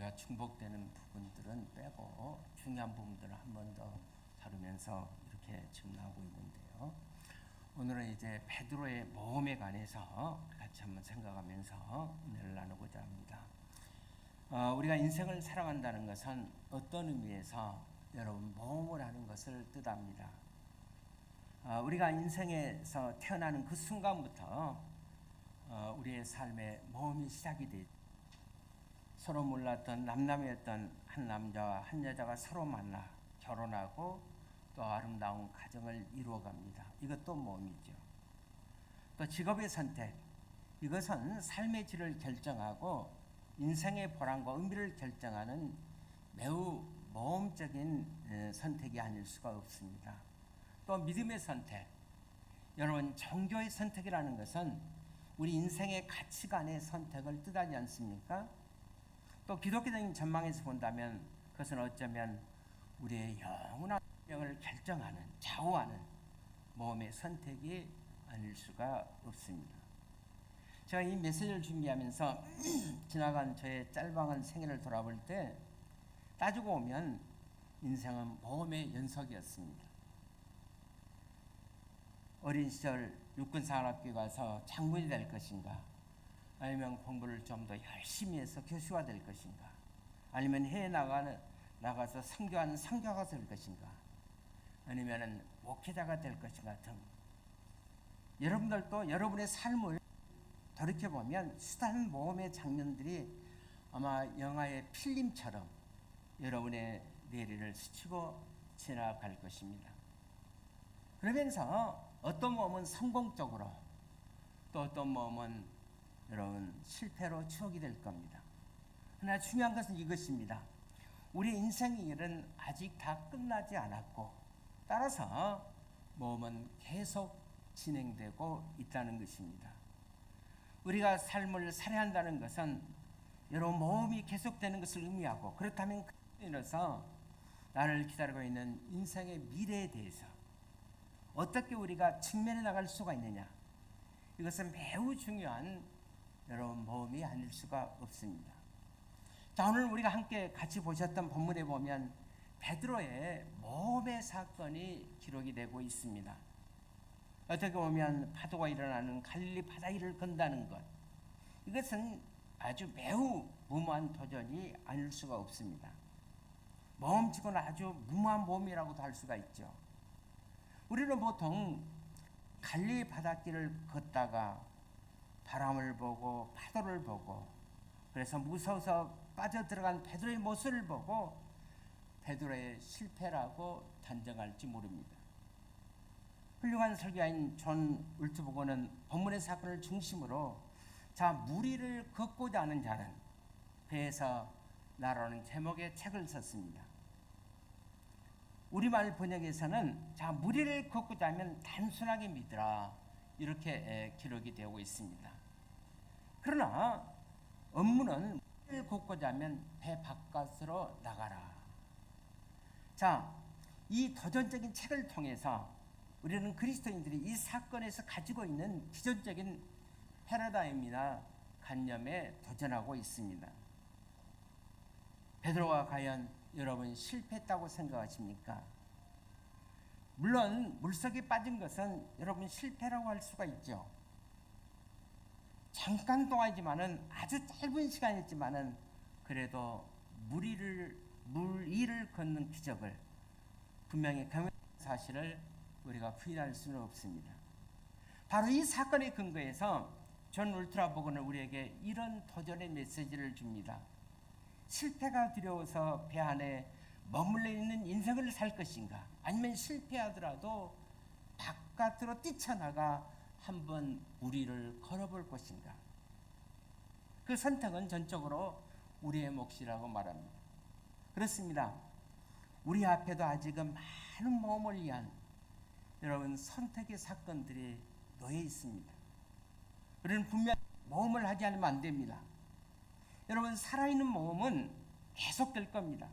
우리가 중복되는 부분들은 빼고 중요한 부분들을 한 번 더 다루면서 이렇게 지금 나오고 있는데요. 오늘은 이제 베드로의 모험에 관해서 같이 한번 생각하면서 은혜를 나누고자 합니다. 우리가 인생을 살아간다는 것은 어떤 의미에서 여러분 모험을 하는 것을 뜻합니다. 우리가 인생에서 태어나는 그 순간부터 우리의 삶의 모험이 시작이 돼. 서로 몰랐던 남남이었던 한 남자와 한 여자가 서로 만나 결혼하고 또 아름다운 가정을 이루어갑니다. 이것도 모험이죠. 또 직업의 선택, 이것은 삶의 질을 결정하고 인생의 보람과 의미를 결정하는 매우 모험적인 선택이 아닐 수가 없습니다. 또 믿음의 선택, 여러분 종교의 선택이라는 것은 우리 인생의 가치관의 선택을 뜻하지 않습니까? 또 기독교적인 전망에서 본다면 그것은 어쩌면 우리의 영원한 운명을 결정하는, 좌우하는 모험의 선택이 아닐 수가 없습니다. 제가 이 메시지를 준비하면서 지나간 저의 짤방한 생애를 돌아볼 때 따지고 보면 인생은 모험의 연속이었습니다. 어린 시절 육군사관학교에 가서 장군이 될 것인가, 아니면 공부를 좀 더 열심히 해서 교수가 될 것인가, 아니면 해외 나가서 선교하는 선교사가 될 것인가, 아니면 목회자가 될 것인가 등 여러분들도 여러분의 삶을 돌이켜보면 수많은 모험의 장면들이 아마 영화의 필름처럼 여러분의 뇌리를 스치고 지나갈 것입니다. 그러면서 어떤 모험은 성공적으로 또 어떤 모험은 여러분 실패로 추억이 될 겁니다. 그러나 중요한 것은 이것입니다. 우리 인생의 일은 아직 다 끝나지 않았고 따라서 모험은 계속 진행되고 있다는 것입니다. 우리가 삶을 살아야 한다는 것은 여러분 모험이 계속되는 것을 의미하고, 그렇다면 그로 인해서 나를 기다리고 있는 인생의 미래에 대해서 어떻게 우리가 직면해 나갈 수가 있느냐, 이것은 매우 중요한 여러분 모험이 아닐 수가 없습니다. 자, 오늘 우리가 함께 같이 보셨던 본문에 보면 베드로의 모험의 사건이 기록이 되고 있습니다. 어떻게 보면 파도가 일어나는 갈릴리 바다 위를 건다는 것, 이것은 아주 매우 무모한 도전이 아닐 수가 없습니다. 모험치고는 아주 무모한 모험이라고도 할 수가 있죠. 우리는 보통 갈릴리 바닷길을 걷다가 바람을 보고 파도를 보고, 그래서 무서워서 빠져들어간 베드로의 모습을 보고 베드로의 실패라고 단정할지 모릅니다. 훌륭한 설교인 존 울트보거는 본문의 사건을 중심으로 무리를 걷고자 하는 자는 배에서 나라는 제목의 책을 썼습니다. 우리말 번역에서는 무리를 걷고자 하면 단순하게 믿으라, 이렇게 기록이 되고 있습니다. 그러나 업무는 무리를 걷고자 하면 배 바깥으로 나가라. 이 도전적인 책을 통해서 우리는 그리스도인들이 이 사건에서 가지고 있는 기존적인 패러다임이나 관념에 도전하고 있습니다. 베드로가 과연 여러분 실패했다고 생각하십니까? 물론 물속에 빠진 것은 여러분 실패라고 할 수가 있죠. 잠깐 동안이지만은, 아주 짧은 시간이지만은 그래도 물 위를 걷는 기적을 분명히 경험한 사실을 우리가 부인할 수는 없습니다. 바로 이 사건의 근거에서 존 울트라보건은 우리에게 이런 도전의 메시지를 줍니다. 실패가 두려워서 배 안에 머물러 있는 인생을 살 것인가, 아니면 실패하더라도 바깥으로 뛰쳐나가 한번 우리를 걸어볼 것인가. 그 선택은 전적으로 우리의 몫이라고 말합니다. 그렇습니다. 우리 앞에도 아직은 많은 모험을 위한 여러분 선택의 사건들이 놓여 있습니다. 우리는 분명 모험을 하지 않으면 안 됩니다. 여러분 살아있는 모험은 계속될 겁니다.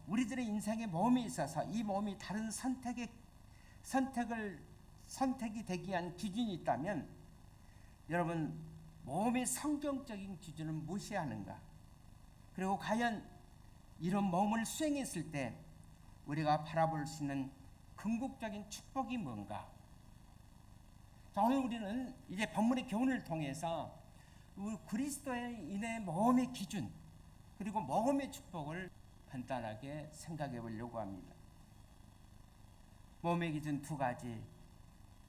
우리들의 인생의 모험에 있어서 이 모험이 다른 선택이 되기 위한 기준이 있다면, 여러분 모험의 성경적인 기준은 무엇이야 하는가? 그리고 과연 이런 몸을 수행했을 때 우리가 바라볼 수 있는 궁극적인 축복이 뭔가? 자, 오늘 우리는 이제 본문의 교훈을 통해서 그리스도인의 모험의 기준 그리고 모험의 축복을 간단하게 생각해 보려고 합니다. 모험의 기준 두 가지,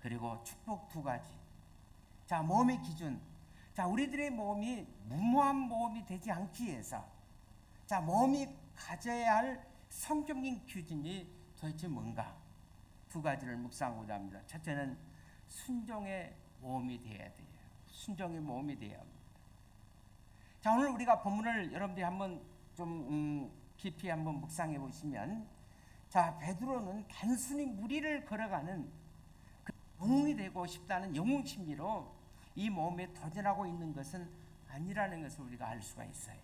그리고 축복 두 가지. 자, 모험의 기준. 자, 우리들의 모험이 무모한 모험이 되지 않기 위해서, 자, 모험이 가져야 할 성경적인 기준이 도대체 뭔가? 두 가지를 묵상하고자 합니다. 첫째는 순종의 모험이 되어야 돼요. 순종의 모험이 되어야 합니다. 자, 오늘 우리가 본문을 여러분들이 한번 좀 깊이 한번 묵상해 보시면, 자, 베드로는 단순히 무리를 걸어가는 그 영웅이 되고 싶다는 영웅 심리로 이 모험에 도전하고 있는 것은 아니라는 것을 우리가 알 수가 있어요.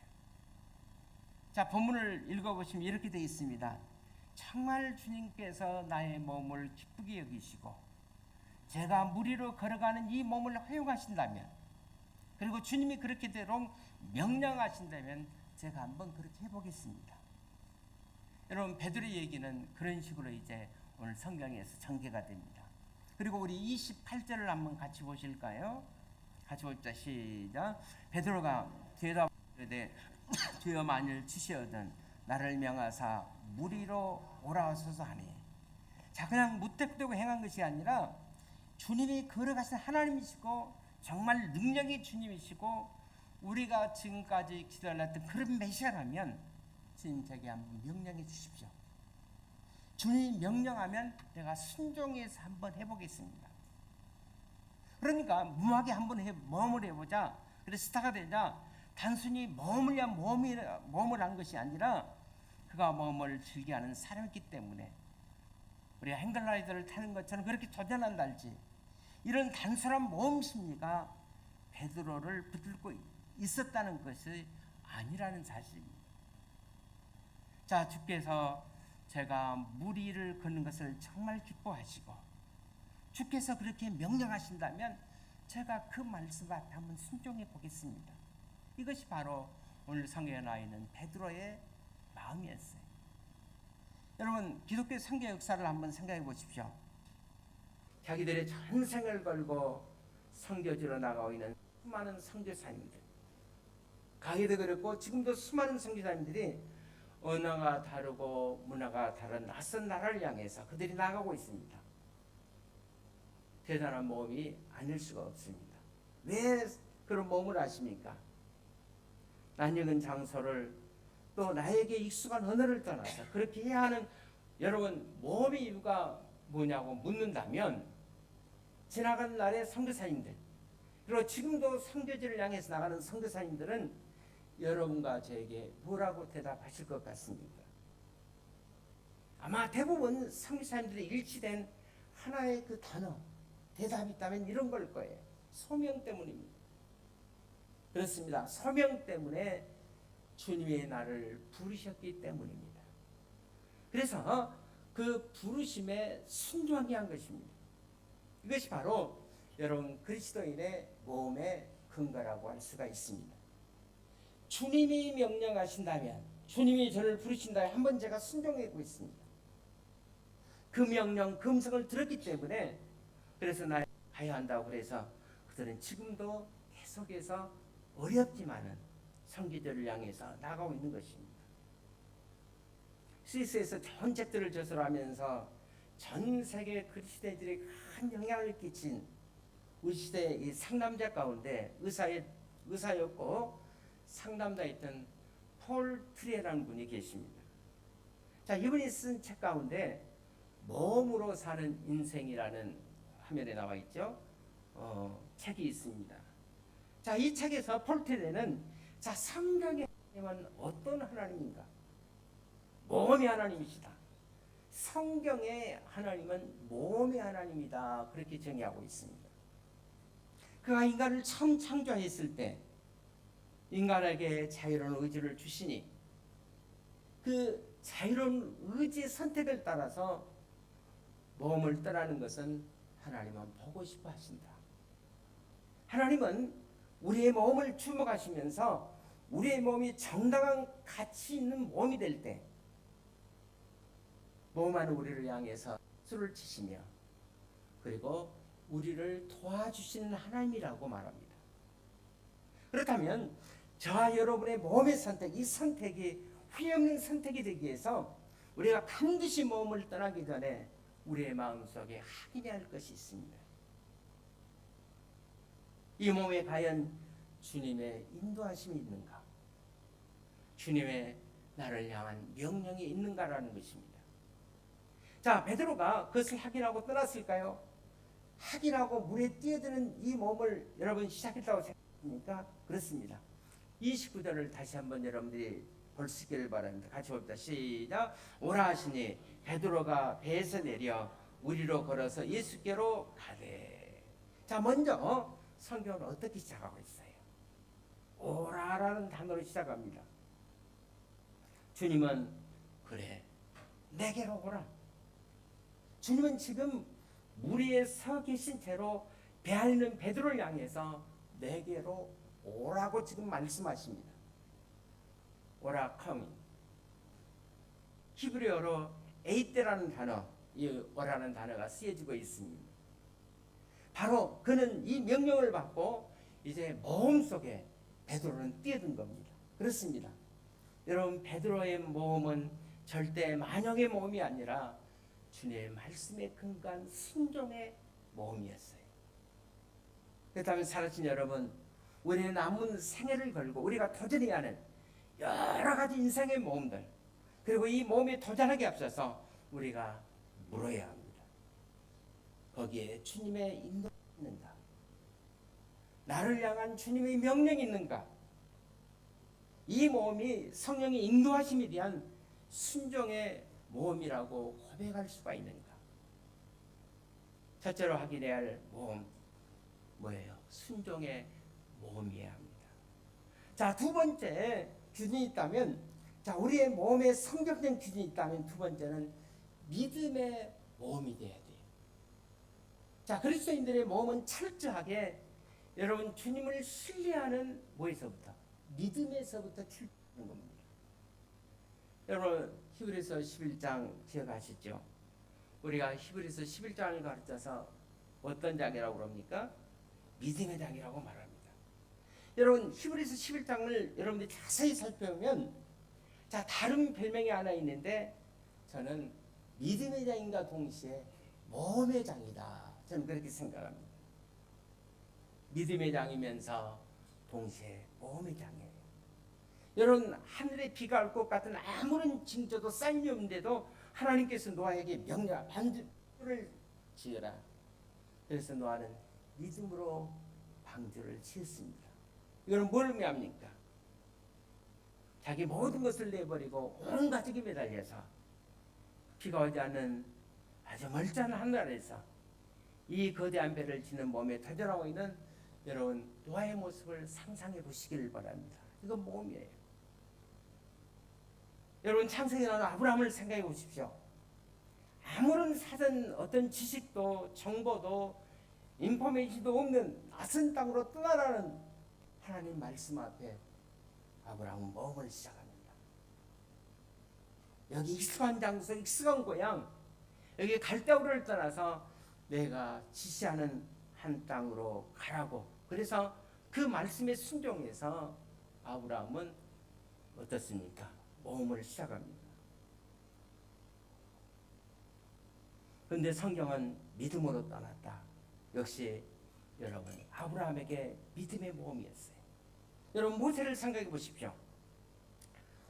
자, 본문을 읽어보시면 이렇게 되어 있습니다. 정말 주님께서 나의 몸을 기쁘게 여기시고 제가 무리로 걸어가는 이 몸을 허용하신다면, 그리고 주님이 그렇게 되도록 명령하신다면 제가 한번 그렇게 해보겠습니다. 여러분, 베드로의 얘기는 그런 식으로 이제 오늘 성경에서 전개가 됩니다. 그리고 우리 28절을 한번 같이 보실까요? 같이 봅시다. 시작. 베드로가 대답하되 주여 만일 주시어든 나를 명하사 무리로 오라소서 하니. 자, 그냥 무턱대고 행한 것이 아니라 주님이 걸어가신 하나님이시고 정말 능력이 주님이시고 우리가 지금까지 기다렸던 그런 메시아라면 주님 제게 한번 명령해 주십시오. 주님이 명령하면 내가 순종해서 한번 해보겠습니다. 그러니까 무하게 한번 모험을 해보자. 그래서 스타가 되자 단순히 모험을 위한 모험을 한 것이 아니라 그가 모험을 즐겨하는 사람이기 때문에 우리가 행글라이더를 타는 것처럼 그렇게 도전한다 할지 이런 단순한 모험 심리가 베드로를 붙들고 있었다는 것이 아니라는 사실입니다. 자, 주께서 제가 무리를 걷는 것을 정말 기뻐하시고 주께서 그렇게 명령하신다면 제가 그 말씀 앞에 한번 순종해 보겠습니다. 이것이 바로 오늘 성경에 나와 있는 베드로의 마음이었어요. 여러분, 기독교 선교 역사를 한번 생각해 보십시오. 자기들의 전생을 걸고 선교지로 나가고 있는 수많은 선교사님들, 가게도 그렇고 지금도 수많은 선교사님들이 언어가 다르고 문화가 다른 낯선 나라를 향해서 그들이 나가고 있습니다. 대단한 모험이 아닐 수가 없습니다. 왜 그런 모험을 하십니까? 낯익은 장소를 또 나에게 익숙한 언어를 떠나서 그렇게 해야 하는, 여러분, 모험의 이유가 뭐냐고 묻는다면 지나간 날의 선교사님들, 그리고 지금도 선교지를 향해서 나가는 선교사님들은 여러분과 저에게 뭐라고 대답하실 것 같습니까? 아마 대부분 선교사님들이 일치된 하나의 그 단어, 대답이 있다면 이런 걸 거예요. 소명 때문입니다. 그렇습니다. 소명 때문에 주님의 나를 부르셨기 때문입니다. 그래서 그 부르심에 순종하게 한 것입니다. 이것이 바로 여러분 그리스도인의 모험의 근거라고 할 수가 있습니다. 주님이 명령하신다면, 주님이 저를 부르신다면 한번 제가 순종하고 있습니다. 그 명령, 그 음성을 들었기 때문에 그래서 나 가야 한다고 그래서 그들은 지금도 계속해서 어렵지만은 선교지를 향해서 나가고 있는 것입니다. 스위스에서 좋은 책들을 저술하면서 전 세계 그리스도인들에게 큰 영향을 끼친 우리 시대의 이 상남자 가운데 의사였고 상담자였던 폴 트리에라는 분이 계십니다. 자, 이분이 쓴 책 가운데 모험으로 사는 인생이라는 화면에 나와 있죠. 책이 있습니다. 자, 이 책에서 폴 트리에는 자, 성경의 하나님은 어떤 하나님인가? 모험의 하나님이시다. 성경의 하나님은 모험의 하나님이다. 그렇게 정의하고 있습니다. 그가 인간을 처음 창조했을 때 인간에게 자유로운 의지를 주시니 그 자유로운 의지의 선택을 따라서 모험을 떠나는 것은 하나님은 보고 싶어 하신다. 하나님은 우리의 모험을 주목하시면서 우리의 몸이 정당한 가치 있는 몸이 될 때 몸하는 우리를 향해서 술을 치시며 그리고 우리를 도와주시는 하나님이라고 말합니다. 그렇다면 저와 여러분의 몸의 선택, 이 선택이 후회 없는 선택이 되기 위해서 우리가 반드시 몸을 떠나기 전에 우리의 마음속에 확인해야 할 것이 있습니다. 이 몸에 과연 주님의 인도하심이 있는가? 주님의 나를 향한 명령이 있는가라는 것입니다. 자, 베드로가 그것을 확인하고 떠났을까요? 확인하고 물에 뛰어드는 이 몸을 여러분 시작했다고 생각합니까? 그렇습니다. 29절을 다시 한번 여러분들이 볼 수 있기를 바랍니다. 같이 봅시다. 시작. 오라 하시니 베드로가 배에서 내려 우리로 걸어서 예수께로 가되. 자, 먼저 성경은 어떻게 시작하고 있어요? 오라라는 단어로 시작합니다. 주님은 그래 내게로 오라. 주님은 지금 물 위에 서 계신 채로 배 안에 있는 베드로를 향해서 내게로 오라고 지금 말씀하십니다. 오라 coming. 히브리어로 에이테라는 단어, 이 오라는 단어가 쓰여지고 있습니다. 바로 그는 이 명령을 받고 이제 마음속에 베드로는 뛰어든 겁니다. 그렇습니다. 여러분, 베드로의 모험은 절대 만영의 모험이 아니라 주님의 말씀에 근거한 순종의 모험이었어요. 그렇다면 사랑하는 여러분, 우리의 남은 생애를 걸고 우리가 도전해야 하는 여러 가지 인생의 모험들, 그리고 이 모험에 도전하기 앞서서 우리가 물어야 합니다. 거기에 주님의 인도가 있는가? 나를 향한 주님의 명령이 있는가? 이 모험이 성령의 인도하심에 대한 순종의 모험이라고 고백할 수가 있는가? 첫째로 확인해야 할 모험 뭐예요? 순종의 모험이어야 합니다. 자, 두 번째 기준이 있다면, 자, 우리의 모험에 성경적인 기준이 있다면 두 번째는 믿음의 모험이 돼야 돼요. 자, 그리스도인들의 모험은 철저하게 여러분 주님을 신뢰하는 뭐에서부터? 믿음에서부터 출발하는 겁니다. 여러분 히브리서 11장 기억하시죠? 우리가 히브리서 11장을 가르쳐서 어떤 장이라고 그럽니까? 믿음의 장이라고 말합니다. 여러분 히브리서 11장을 여러분들이 자세히 살펴보면, 자, 다른 별명이 하나 있는데 저는 믿음의 장인과 동시에 모험의 장이다, 저는 그렇게 생각합니다. 믿음의 장이면서 동시에 모험의 장이에요. 여러분, 하늘에 비가 올 것 같은 아무런 징조도 사인이 없는데도 하나님께서 노아에게 명령, 방주를 지으라. 그래서 노아는 믿음으로 방주를 지었습니다. 이거는 뭘 의미합니까? 자기 모든 것을 내버리고 온 가족이 매달려서 비가 오지 않는 아주 멀쩡한 하늘에서 이 거대한 배를 지는 몸에 도전하고 있는 여러분 노아의 모습을 상상해 보시길 바랍니다. 이건 모험이에요. 여러분, 창세기 나오는 아브라함을 생각해 보십시오. 아무런 사전 어떤 지식도 정보도 인포메이션도 없는 낯선 땅으로 떠나라는 하나님 말씀 앞에 아브라함은 모험을 시작합니다. 여기 익숙한 장소, 익숙한 고향, 여기 갈대우를 떠나서 내가 지시하는 한 땅으로 가라고. 그래서 그 말씀에 순종해서 아브라함은 어떻습니까? 모험을 시작합니다. 그런데 성경은 믿음으로 떠났다. 역시 여러분 아브라함에게 믿음의 모험이었어요. 여러분 모세를 생각해 보십시오.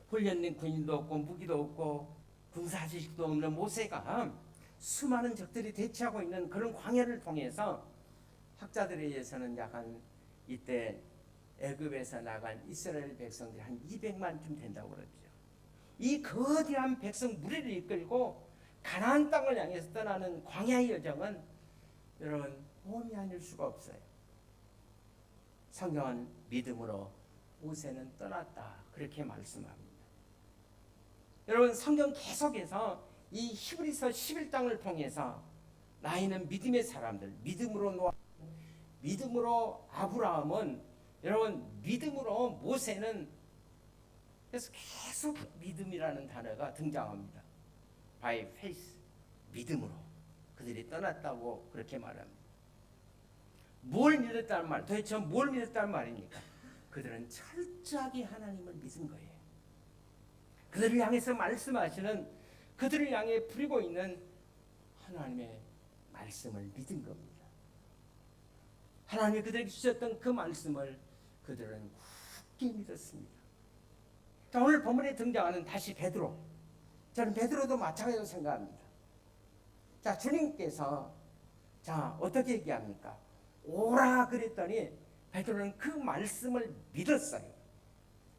훈련된 군인도 없고 무기도 없고 군사 지식도 없는 모세가 수많은 적들이 대치하고 있는 그런 광야를 통해서 학자들에 의해서는 약간 이때 애굽에서 나간 이스라엘 백성들이 한 200만쯤 된다고 그러죠. 이 거대한 백성 무리를 이끌고 가나안 땅을 향해서 떠나는 광야의 여정은 여러분 모험이 아닐 수가 없어요. 성경은 믿음으로 모세는 떠났다 그렇게 말씀합니다. 여러분 성경 계속해서 이 히브리서 11장을 통해서 나이는 믿음의 사람들, 믿음으로 노아, 믿음으로 아브라함은, 여러분 믿음으로 모세는 그래서 계속 믿음이라는 단어가 등장합니다. by faith, 믿음으로 그들이 떠났다고 그렇게 말합니다. 뭘 믿었다는 말, 도대체 뭘 믿었다는 말입니까? 그들은 철저하게 하나님을 믿은 거예요. 그들을 향해서 말씀하시는, 그들을 향해 부리고 있는 하나님의 말씀을 믿은 겁니다. 하나님이 그들에게 주셨던 그 말씀을 그들은 굳게 믿었습니다. 자, 오늘 본문에 등장하는 다시 베드로. 저는 베드로도 마찬가지로 생각합니다. 자, 주님께서 어떻게 얘기합니까? 오라 그랬더니 베드로는 그 말씀을 믿었어요.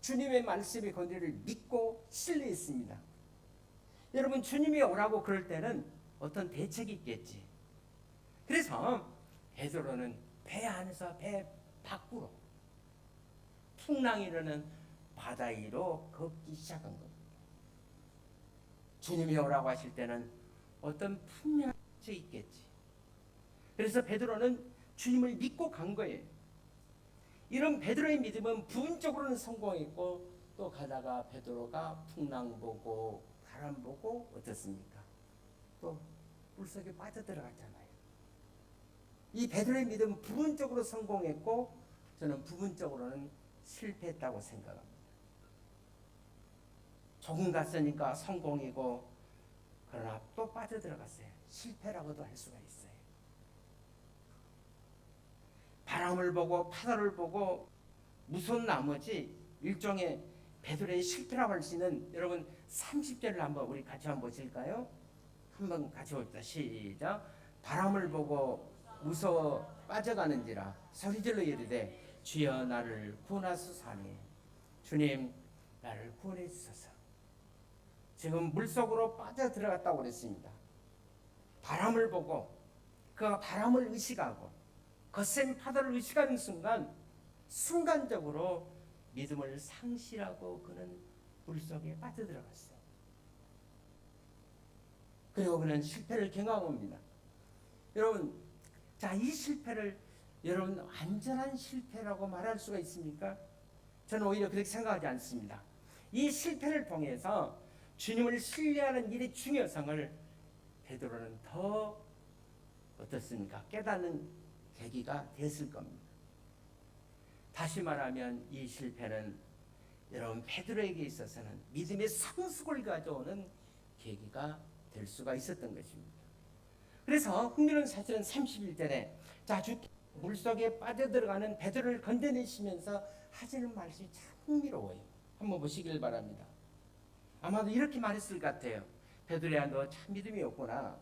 주님의 말씀의 권위를 믿고 신뢰했습니다. 여러분, 주님이 오라고 그럴 때는 어떤 대책이 있겠지. 그래서 베드로는 배 안에서 배 밖으로 풍랑이 일어는 바다 위로 걷기 시작한 겁니다. 주님이 오라고 하실 때는 어떤 분명한 대책이 있겠지. 그래서 베드로는 주님을 믿고 간 거예요. 이런 베드로의 믿음은 부분적으로는 성공했고, 또 가다가 베드로가 풍랑 보고 바람 보고 어떻습니까? 또 물속에 빠져들어갔잖아요. 이 베드로의 믿음은 부분적으로 성공했고, 저는 부분적으로는 실패했다고 생각합니다. 조금 갔으니까 성공이고, 그러나 또 빠져들어갔어요. 실패라고도 할 수가 있어요. 바람을 보고 파도를 보고 무서운 나머지 일종의 베드로의 실패라고 할 수 있는, 여러분 30절을 한번 우리 같이 한번 보실까요? 한번 같이 봅시다. 시작. 바람을 보고 무서워 빠져가는지라 소리질러 이르되 주여 나를 구원하소서하니. 주님 나를 구원해 주소서. 지금 물속으로 빠져들어갔다고 그랬습니다. 바람을 보고 그 바람을 의식하고 거센 파도를 의식하는 순간, 순간적으로 믿음을 상실하고 그는 물속에 빠져들어갔어요. 그리고 그는 실패를 경험합니다. 여러분, 이 실패를 여러분 완전한 실패라고 말할 수가 있습니까? 저는 오히려 그렇게 생각하지 않습니다. 이 실패를 통해서 주님을 신뢰하는 일의 중요성을 베드로는 더 어떻습니까? 깨닫는 계기가 됐을 겁니다. 다시 말하면 이 실패는 여러분 베드로에게 있어서는 믿음의 성숙을 가져오는 계기가 될 수가 있었던 것입니다. 그래서 흥미로운 사실은 31절에 주 물속에 빠져들어가는 베드로를 건져내시면서 하시는 말씀이 참 흥미로워요. 한번 보시길 바랍니다. 아마도 이렇게 말했을 것 같아요. 베드로야, 너 참 믿음이 없구나.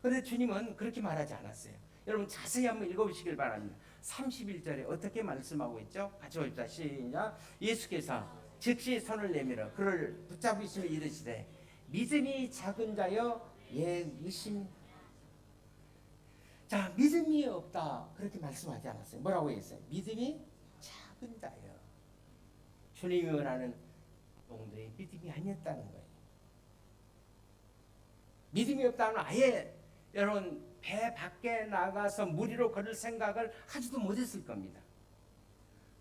그런데 주님은 그렇게 말하지 않았어요. 여러분 자세히 한번 읽어보시길 바랍니다. 31절에 어떻게 말씀하고 있죠? 같이 봅시다. 시작. 예수께서 즉시 손을 내밀어 그를 붙잡으시며 이르시되 믿음이 작은 자여 예 의심. 믿음이 없다 그렇게 말씀하지 않았어요. 뭐라고 했어요? 믿음이 작은 자여. 주님이 원하는 정도의 믿음이 아니었다는 거예요. 믿음이 없다면 아예 여러분 배 밖에 나가서 물 위로 걸을 생각을 하지도 못했을 겁니다.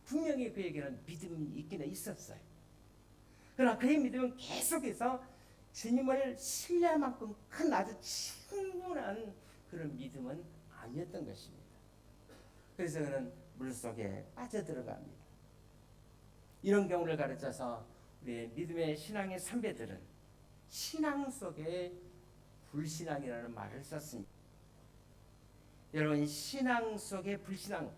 분명히 그에게는 믿음이 있기는 있었어요. 그러나 그의 믿음은 계속해서 주님을 신뢰할 만큼 큰 아주 충분한 그런 믿음은 아니었던 것입니다. 그래서 그는 물속에 빠져들어갑니다. 이런 경우를 가르쳐서 우리 믿음의 신앙의 선배들은 신앙 속에 불신앙이라는 말을 썼습니다. 여러분, 신앙 속의 불신앙,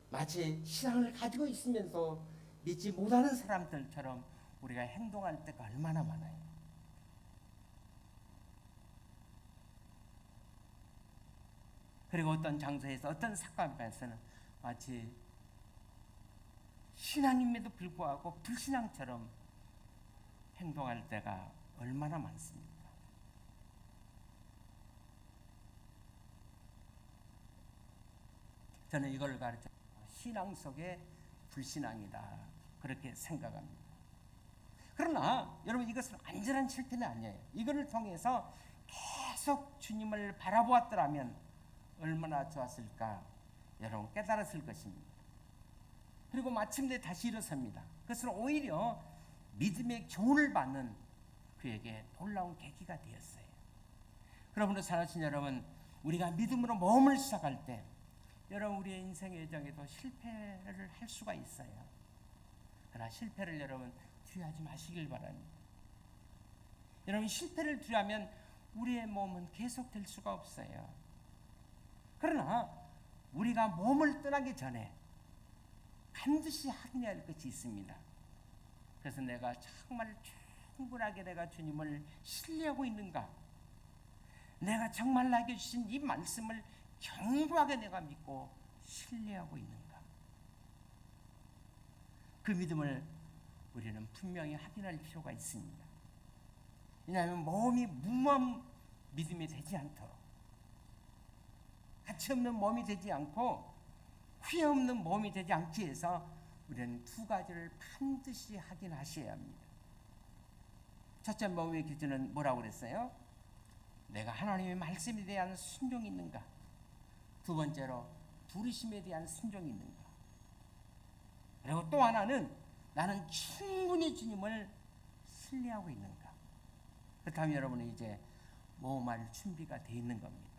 마치 신앙을 가지고 있으면서 믿지 못하는 사람들처럼 우리가 행동할 때가 얼마나 많아요. 그리고 어떤 장소에서 어떤 사건에서는 마치 신앙임에도 불구하고 불신앙처럼 행동할 때가 얼마나 많습니까? 저는 이걸 가르쳐 신앙 속에 불신앙이다 그렇게 생각합니다. 그러나 여러분 이것은 완전한 실패는 아니에요. 이거를 통해서 계속 주님을 바라보았더라면 얼마나 좋았을까 여러분 깨달았을 것입니다. 그리고 마침내 다시 일어섭니다. 그것은 오히려 믿음의 교훈을 받는 그에게 놀라운 계기가 되었어요. 그러므로 사랑하신 여러분, 우리가 믿음으로 모험을 시작할 때 여러분 우리의 인생의 여정에도 실패를 할 수가 있어요. 그러나 실패를 여러분 두려워하지 마시길 바랍니다. 여러분 실패를 두려워하면 우리의 몸은 계속될 수가 없어요. 그러나 우리가 몸을 떠나기 전에 반드시 확인해야 할 것이 있습니다. 그래서 내가 정말 충분하게 내가 주님을 신뢰하고 있는가? 내가 정말 나에게 주신 이 말씀을 견고하게 내가 믿고 신뢰하고 있는가? 그 믿음을 우리는 분명히 확인할 필요가 있습니다. 왜냐하면 몸이 무모한 믿음이 되지 않도록, 가치 없는 몸이 되지 않고 후회 없는 몸이 되지 않기 위해서 우리는 두 가지를 반드시 확인하셔야 합니다. 첫째 몸의 기준은 뭐라고 그랬어요? 내가 하나님의 말씀에 대한 순종이 있는가? 두 번째로 부르심에 대한 순종이 있는가? 그리고 또 하나는 나는 충분히 주님을 신뢰하고 있는가? 그렇다면 여러분은 이제 모험할 준비가 되어 있는 겁니다.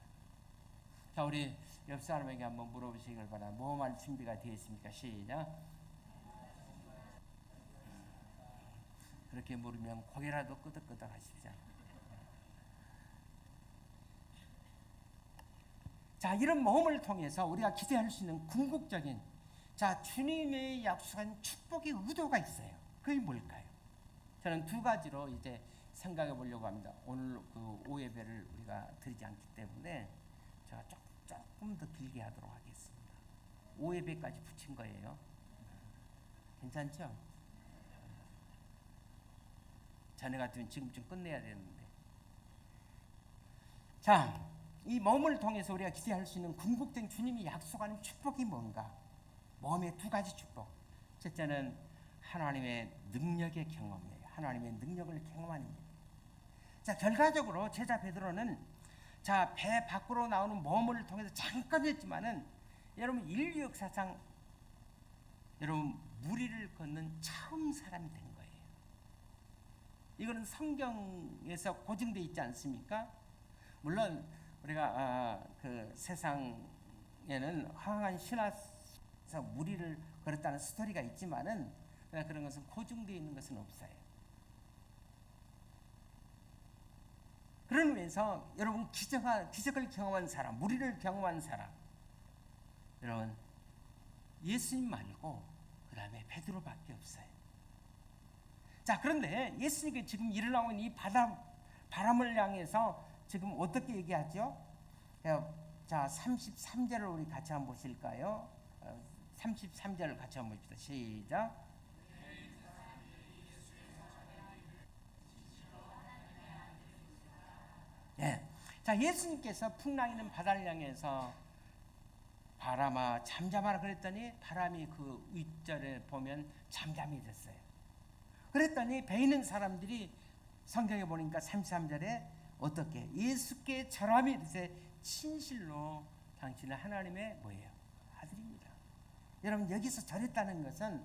자, 우리 옆 사람에게 한번 물어보시길 바랍니다. 모험할 준비가 되어 있습니까? 시작. 그렇게 물으면 고개라도 끄덕끄덕 하시죠. 자, 이런 모험을 통해서 우리가 기대할 수 있는 궁극적인 주님의 약속한 축복의 의도가 있어요. 그게 뭘까요? 저는 두 가지로 이제 생각해 보려고 합니다. 오늘 그 오예배를 우리가 드리지 않기 때문에 제가 조금 더 길게 하도록 하겠습니다. 오예배까지 붙인 거예요. 괜찮죠? 자네 같으면 지금쯤 끝내야 되는데. 자, 이 몸을 통해서 우리가 기대할 수 있는 궁극적인 주님이 약속하는 축복이 뭔가? 몸의 두 가지 축복. 첫째는 하나님의 능력의 경험이에요. 하나님의 능력을 경험하는 것. 자, 결과적으로 제자 베드로는 배 밖으로 나오는 모험을 통해서 잠깐이었지만은 여러분 인류 역사상 여러분 무리를 걷는 처음 사람이 된 거예요. 이거는 성경에서 고증되어 있지 않습니까? 물론 우리가 그 세상에는 허황한 신화에서 무리를 걸었다는 스토리가 있지만은 그런 것은 고증되어 있는 것은 없어요. 그런 의미에서 여러분 기적을 경험한 사람, 무리를 경험한 사람, 여러분 예수님 말고 그 다음에 베드로밖에 없어요. 자, 그런데 예수님께 지금 일어나고 있는 이 바람을 향해서 지금 어떻게 얘기하죠? 자, 33절을 우리 같이 한번 보실까요? 33절을 같이 한번 봅시다. 시작. 네. 자, 예수님께서 풍랑이는 바다를 향해서 바람아 잠잠하라 그랬더니 바람이 그 윗절에 보면 잠잠이 됐어요. 그랬더니 배 있는 사람들이 성경에 보니까 33절에 어떻게 예수께 절함이 이르되 진실로 당신은 하나님의 뭐예요? 아들입니다. 여러분 여기서 절했다는 것은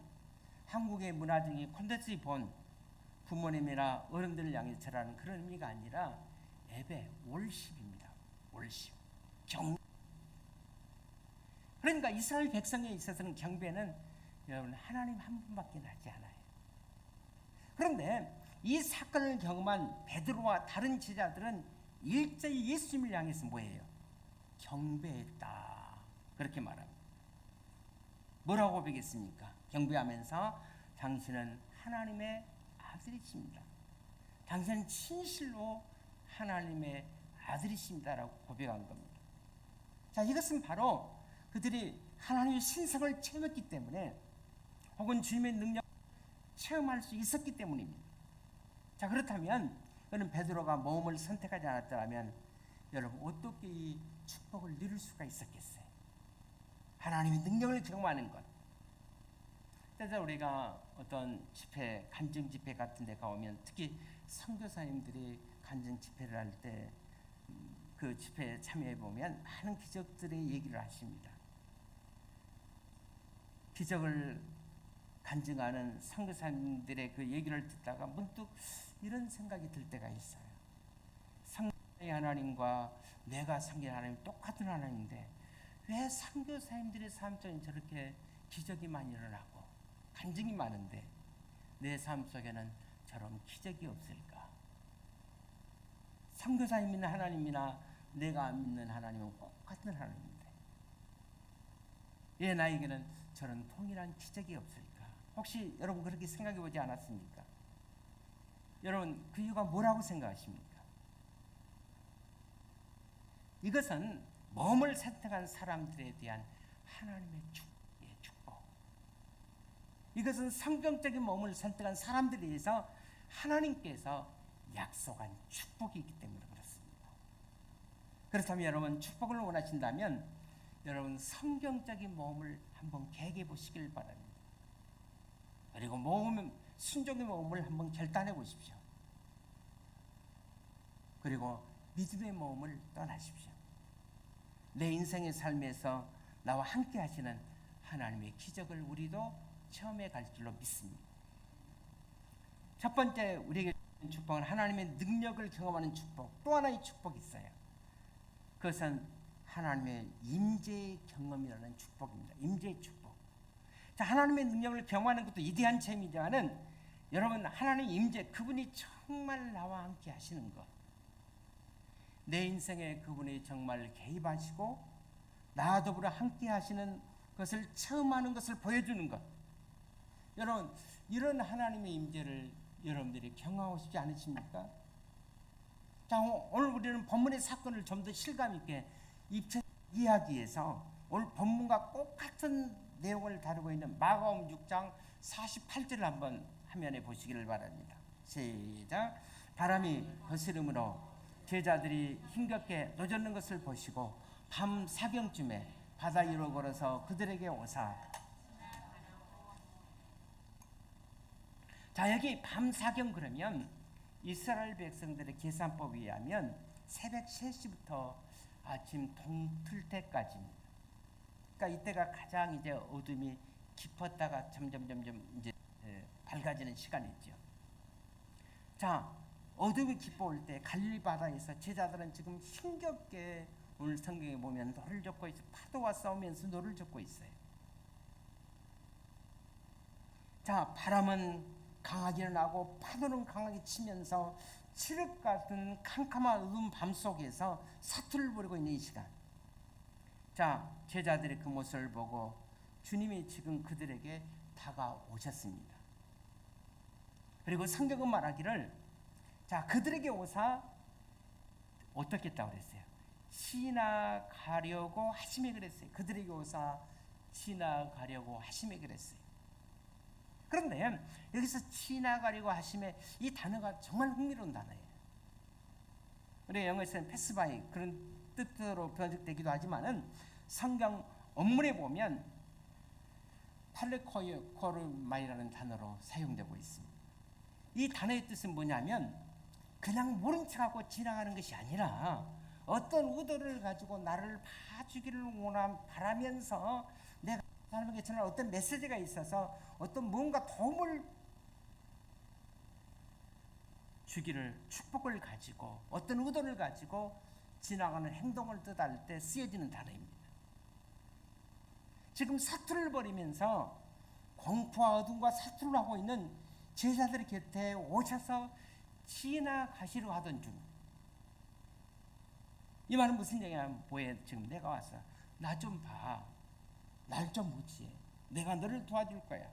한국의 문화 중에 콘텐츠 본 부모님이나 어른들을 향해 절하는 그런 의미가 아니라 예배, 월십입니다. 월십, 경. 그러니까 이스라엘 백성에 있어서는 경배는 여러분 하나님 한 분밖에 나지 않아요. 그런데 이 사건을 경험한 베드로와 다른 제자들은 일제히 예수님을 향해서 뭐예요? 경배했다. 그렇게 말합니다. 뭐라고 고백했습니까? 경배하면서 당신은 하나님의 아들이십니다. 당신은 진실로 하나님의 아들이십니다라고 고백한 겁니다. 자, 이것은 바로 그들이 하나님의 신성을 체험했기 때문에 혹은 주님의 능력을 체험할 수 있었기 때문입니다. 자, 그렇다면 그는 베드로가 모험을 선택하지 않았다면 여러분 어떻게 이 축복을 누릴 수가 있었겠어요? 하나님의 능력을 경험하는 것. 그래서 우리가 어떤 집회, 간증 집회 같은 데 가오면 특히 선교사님들이 간증 집회를 할 때 그 집회에 참여해 보면 많은 기적들의 얘기를 하십니다. 기적을 간증하는 선교사님들의 그 얘기를 듣다가 문득 이런 생각이 들 때가 있어요. 성경의 하나님과 내가 섬기는 하나님 똑같은 하나님인데 왜 선교사님들의 삶 속에 저렇게 기적이 많이 일어나고 간증이 많은데 내 삶 속에는 저런 기적이 없을까? 선교사님 믿는 하나님이나 내가 믿는 하나님은 똑같은 하나님인데 왜 나에게는 저런 동일한 기적이 없을까? 혹시 여러분 그렇게 생각해 보지 않았습니까? 여러분 그 이유가 뭐라고 생각하십니까? 이것은 몸을 선택한 사람들에 대한 하나님의 축복. 이것은 성경적인 몸을 선택한 사람들에 대해서 하나님께서 약속한 축복이기 때문에 그렇습니다. 그렇다면 여러분 축복을 원하신다면 여러분 성경적인 몸을 한번 개개해 보시길 바랍니다. 그리고 순종의 몸을 한번 결단해 보십시오. 그리고 믿음의 몸을 떠나십시오. 내 인생의 삶에서 나와 함께 하시는 하나님의 기적을 우리도 체험해 갈 줄로 믿습니다. 첫 번째 우리에게 주는 축복은 하나님의 능력을 경험하는 축복. 또 하나의 축복이 있어요. 그것은 하나님의 임재의 경험이라는 축복입니다. 임재의 축복. 자, 하나님의 능력을 경험하는 것도 이대한 체험이지만은 여러분 하나님의 임재, 그분이 정말 나와 함께 하시는 것, 내 인생에 그분이 정말 개입하시고 나와 더불어 함께 하시는 것을 체험하는 것을 보여주는 것. 여러분 이런 하나님의 임재를 여러분들이 경험하고 싶지 않으십니까? 자, 오늘 우리는 본문의 사건을 좀 더 실감 있게 이해하기 위해서 오늘 본문과 똑같은 내용을 다루고 있는 마가복음 6장 48절을 한번 화면에 보시기를 바랍니다. 시작. 바람이 거스름으로 제자들이 힘겹게 노젓는 것을 보시고 밤 사경쯤에 바다 위로 걸어서 그들에게 오사. 자, 여기 밤 사경 그러면 이스라엘 백성들의 계산법에 의하면 새벽 3시부터 아침 동틀 때까지입니다. 그러니까 이때가 가장 이제 어둠이 깊었다가 점점 이제 밝아지는 시간이죠. 자, 어둠이 깊어올 때 갈릴리 바다에서 제자들은 지금 힘겹게 오늘 성경에 보면 노를 젓고 있어, 파도와 싸우면서 노를 젓고 있어요. 자, 바람은 강하게 일어나고 파도는 강하게 치면서 칠흑 같은 캄캄한 어두운 밤 속에서 사투를 벌이고 있는 이 시간. 자, 제자들의 그 모습을 보고 주님이 지금 그들에게 다가오셨습니다. 그리고 성경은 말하기를 자, 그들에게 오사 어떻게 했다고 그랬어요? 지나가려고 하심에 그랬어요. 그들에게 오사 지나가려고 하심에 그랬어요. 그런데 여기서 지나가려고 하심에 이 단어가 정말 흥미로운 단어예요. 우리 영어에서는 패스바이 그런 뜻으로 번역되기도 하지만은 성경 원문에 보면 팔레코르마이라는 단어로 사용되고 있습니다. 이 단어의 뜻은 뭐냐면 그냥 모른 척하고 지나가는 것이 아니라 어떤 의도를 가지고 나를 봐주기를 바라면서 내가 사람에게 전할 어떤 메시지가 있어서 어떤 뭔가 도움을 주기를 축복을 가지고 어떤 의도를 가지고 지나가는 행동을 뜻할 때 쓰여지는 단어입니다. 지금 사투를 벌이면서 공포와 어둠과 사투를 하고 있는 제자들의 곁에 오셔서 지나가시려 하던 중. 이 말은 무슨 얘기냐면 뭐에 지금 내가 와서 나 좀 봐. 날 좀 무지해. 내가 너를 도와줄 거야.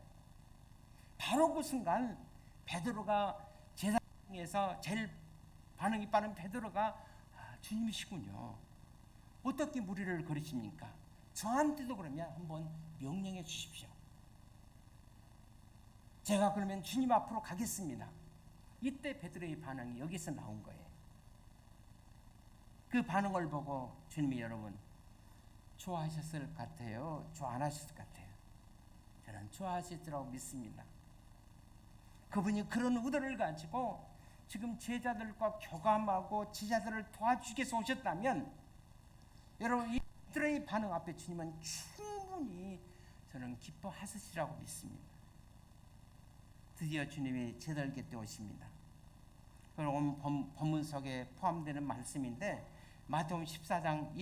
바로 그 순간 베드로가 제자 중에서 제일 반응이 빠른 베드로가 주님이시군요. 어떻게 무리를 거리십니까? 저한테도 그러면 한번 명령해 주십시오. 제가 그러면 주님 앞으로 가겠습니다. 이때 베드로의 반응이 여기서 나온 거예요. 그 반응을 보고 주님이 여러분 좋아하셨을 것 같아요? 좋아 안 하셨을 것 같아요? 저는 좋아하실 거라고 믿습니다. 그분이 그런 의도를 가지고 지금 제자들과 교감하고 제자들을 도와주기 위해서 오셨다면 여러분 이들의 반응 앞에 주님은 충분히 저는 기뻐하시리라고 믿습니다. 드디어 주님이 제자들 곁에 오십니다. 그럼 본문 속에 포함되는 말씀인데 마태복음 14장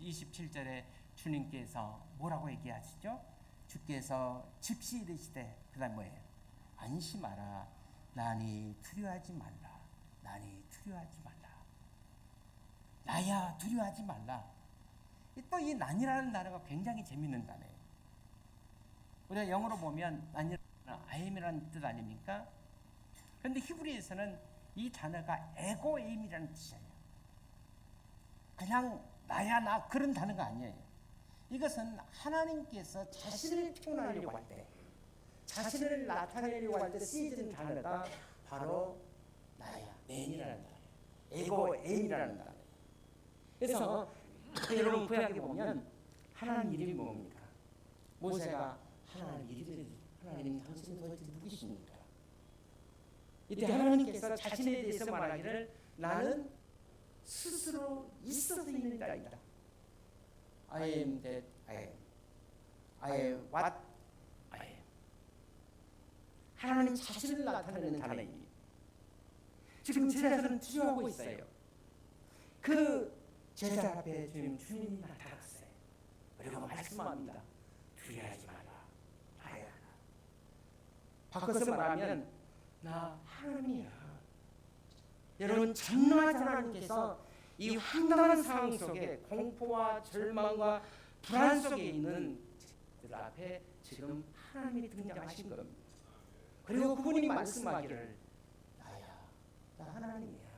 27절에 주님께서 뭐라고 얘기하시죠? 주께서 즉시 이르시되 그다음 뭐예요? 안심하라. 나니 두려워하지 말라. 나니 두려워하지 말라. 나야 두려워하지 말라. 또 이 난이라는 단어가 굉장히 재밌는 단어예요. 우리가 영어로 보면 난이라는 I am이라는 뜻 아닙니까? 그런데 히브리에서는 이 단어가 에고 에임이라는 뜻이에요. 그냥 나야 나 그런 단어가 아니에요. 이것은 하나님께서 자신을 표현하려고 할 때, 자신을 나타내려고 할 때 쓰여진 단어가 바로 나야, 맨이라는 단어예요. 에고 에임이라는 단어예요. 그래서 여러분 구약에 보면 하나님 이름이 뭡니까? 모세가 하나님 이름이 하나님 당신 도대체 누구십니까? 이때 하나님께서 자신에 대해서 말하기를 나는 스스로 있어서 있는 자이다. I am that I am. I am what I am. 하나님 자신을 나타내는 단어입니다. 지금 제자들은 두려워하고 있어요. 그 제자 앞에 주님이 나타났어요. 그리고 말씀합니다. 두려워하지 마라. 나야. 바꿔서 말하면 나 하나님이야. 여러분 전능하신 하나님께서 이 황당한 상황 속에 공포와 절망과 불안 속에 있는 들 앞에 지금 하나님이 등장하신 겁니다. 그리고 그분이 말씀하기를 나야, 나 하나님이야.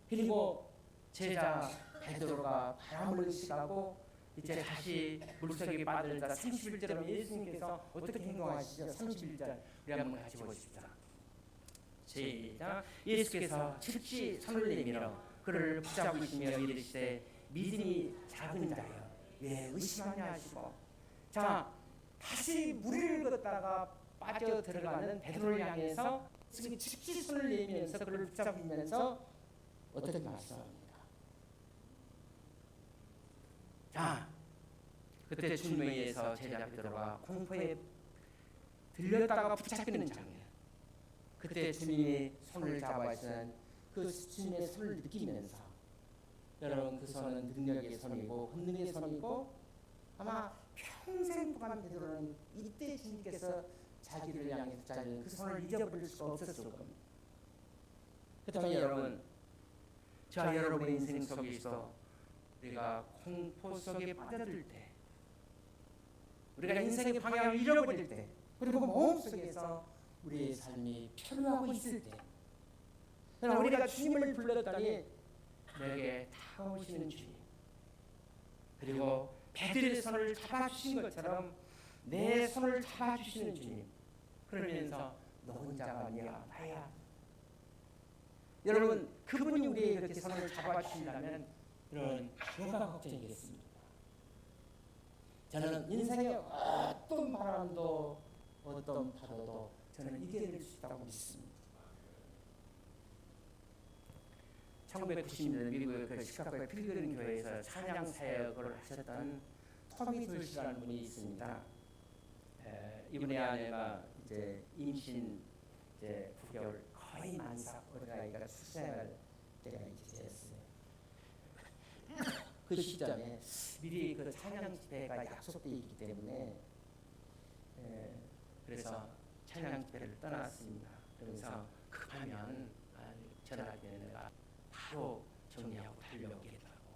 그리고 제자 베드로가 바람을 의식하고 이제 다시 물속에 빠들자 31절에 예수님께서 어떻게 행동하시죠? 31절 우리 한번 같이 보십시다. 시작. 예수께서 즉시 손을 내밀어 그를 붙잡으시며 이르시되 믿음이 작은 자여 왜 의심하냐 하시고, 자 다시 물을 걷다가 빠져 들어가는 베드로를 향해서 즉시 손을 내밀면서 그를 붙잡으면서 어떻게 말씀합니까? 자, 그때 주님에 의해서 제자 베드로가 공포에 들렸다가 붙잡히는 장면. 그때 주님이 손을 잡아주는 그 주님의 손을 느끼면서, 여러분 그 손은 능력의 손이고 권능의 손이고 아마 평생 동안 베드로는 이때 주님께서 자기를 향해 붙잡는 그 손을 잊어버릴 수가 없었을 겁니다. 그렇다면 여러분, 저와 여러분의 인생 속에 있어 우리가 공포 속에 빠져들 때, 우리가 인생의 방향을 잃어버릴 때, 그리고 마음속에서 우리의 삶이 표류하고 있을 때, 그러나 우리가 주님을 불렀더니 내게 다가오시는 주님, 그리고 베드로의 손을 잡아주신 것처럼 내 손을 잡아주시는 주님, 그러면서 너 혼자가 아니야, 나야. 여러분 그분이 우리의 이렇게 손을 잡아주신다면 그런 뭐가 걱정이겠습니까? 저는 인생의 어떤 바람도 어떤 파도도 저는 이겨낼 수 있다고 믿습니다. 1990년대 미국의 그 시카고의 필그림 교회에서 찬양 사역을 하셨던 토미 돌씨라는 분이 있습니다. 이분의 아내가 이제 임신 이제 9개월 거의 만삭 어린아이가 출생할 때가 이제 됐어요. 그 시점에 미리 그 찬양 집회가 약속되어 있기 때문에 그래서 찬양 집회를 떠났습니다. 그래서 급하면 전화하면 내가 바로 정리하고 달려오겠다고.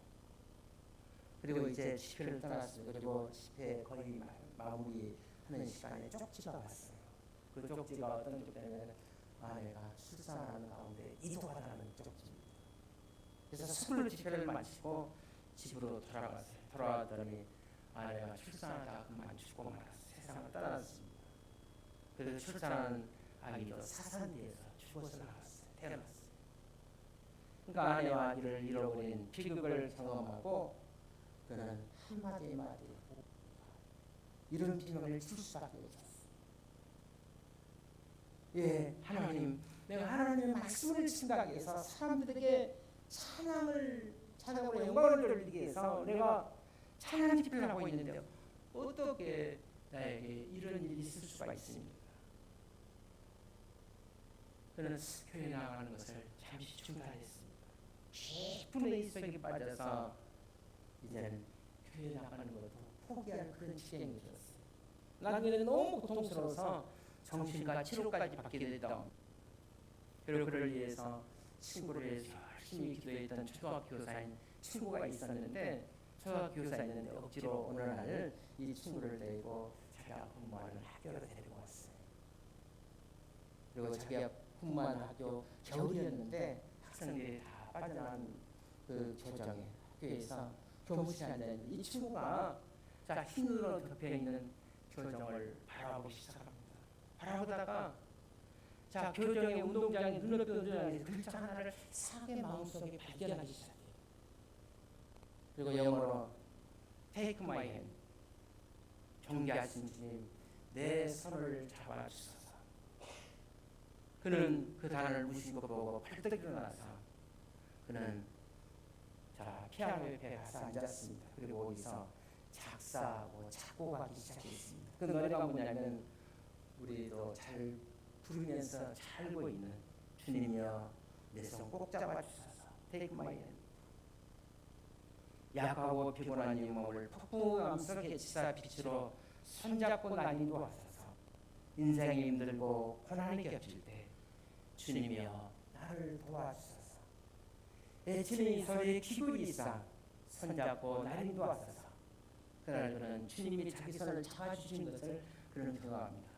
그리고 이제 집회를 떠났어요. 그리고 집회 거의 마무리하는 시간에 쪽지가 왔어요. 그 쪽지가 어떤 쪽지냐면 아내가 출산하는 가운데 이도하다는 쪽지입니다. 그래서 서둘러 집회를 마치고 집으로 돌아갔어요. 돌아가더니 아내가 출산하다가 그만 죽고 말았어요. 세상을 떠났습니다. 그래서 출산한 아기도 사산대에서 죽어서 나왔어요. 태어났어요. 그러니까 아내와 아기를 잃어버린 비극을 경험하고 그는 한마디 이런 비명을 칠 수밖에 없었어요. 예, 하나님, 내가 하나님의 말씀을 증가하기 위해서 사람들에게 찬양으로 영광을 돌리기 위해서 내가 찬양 집회를 하고 있는데 어떻게 나에게 이런 일이 있을 수가 있습니다. 그는 교회 나가는 것을 잠시 중단했습니다. 깊은 의식 속에 빠져서 이제는 교회 나가는 것도 포기할 그런 지경이 되었어요. 나중에는 너무 고통스러워서 정신과 치료까지 받게 됐다. 그리고 그를 위해서 친구를 위해서 열심히 기도했던 초등학교 교사인 친구가 있었는데, 초등학교 교사였는데 억지로 어느 날 이 친구를 데리고 자기가 근무하는 학교로 데리고 왔어요. 그리고 자기가 근무하는 학교 겨울이었는데 학생들이 다 빠져나간 그 교정에 학교에서 교무실에 앉아있는 이 친구가 자 흰으로 덮여 있는 교정을 바라보기 시작합니다. 바라보다가 자 교정의 운동장에 눈높이 운동장에서 글자 하나를 이상하게 마음속에 발견하기 시작해요. 그리고 영어로 Take my hand, 존귀하신 주님 내 손을 잡아주소서. 그는 그 단어를 무신 것 보고 벌떡 일어나서 그는 자 피아노 옆에 가서 앉았습니다. 그리고 거기서 작사하고 작곡하기 시작했습니다. 그 노래가 뭐냐면 우리도 잘 부르면서 잘 알고 있는 주님이여 내 손 꼭 잡아주소서. Take my hand. 약하고 피곤한 이 몸을 폭풍함 속에 지사 빛으로 손잡고 난이도 하소서. 인생이 힘들고 고난이 겹칠 때 주님이여 나를 도와주소서. 애치는 이 소리에 기울이사 손잡고 나를 인도하소서. 그날 그는 주님이 자기 손을 잡아주신 것을 그는 경험합니다.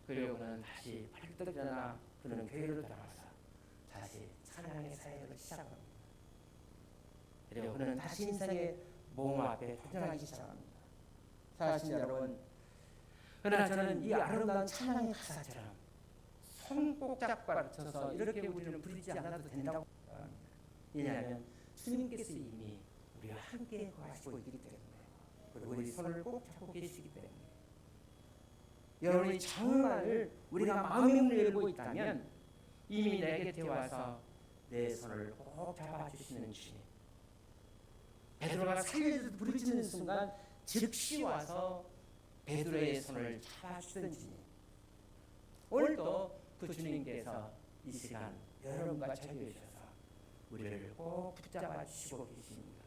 그리고 그는 다시 벌떡 일어나 그는 교회로 돌아와서 다시 찬양의 사역을 시작합니다. 그리고 그는 다시 인생의 몸 앞에 도전하기 시작합니다. 사실 여러분, 그러나 저는 이 아름다운 찬양의 가사처럼 손 꼭 잡고 가르쳐서 이렇게 우리는 부르지 않아도 된다고 합니다. 왜냐하면 주님께서 이미 우리와 함께 거하시고 있기 때문에, 그리고 우리 손을 꼭 잡고 계시기 때문에, 여러분이 정말 우리가 마음의 문을 열고 있다면 이미 내 곁에 와서 내 손을 꼭 잡아주시는 주님, 베드로가 살려줘서 부르짖는 순간 즉시 와서 베드로의 손을 잡아주던 주님, 오늘도 그 주님께서 이 시간 여러분과 자기에 주셔서 우리를 꼭 붙잡아 주시고 계십니다.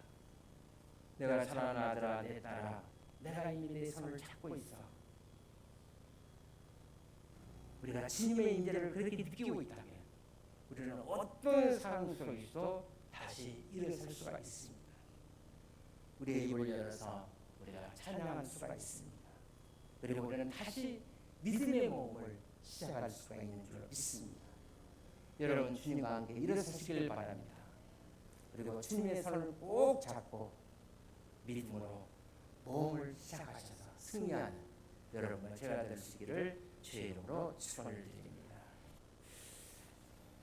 내가 사랑하는 아들아 내 딸아, 내가 이미 내 손을 잡고 있어. 우리가 주님의 인재를 그렇게 느끼고 있다면 우리는 어떤 상황 속에서도 다시 일어설 수가 있습니다. 우리의 입을 열어서 우리가 찬양할 수가 있습니다. 그리고 우리는 다시 믿음의 모험을 시작할 수가 있는 줄 믿습니다. 여러분 주님과 함께 일어서시길 바랍니다. 그리고 주님의 손을 꼭 잡고 믿음으로 모험을 시작하셔서 승리하는 여러분과 제가 되시기를 주의 이름으로 축원을 드립니다.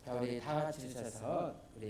자, 우리 다 같이 주셔서 우리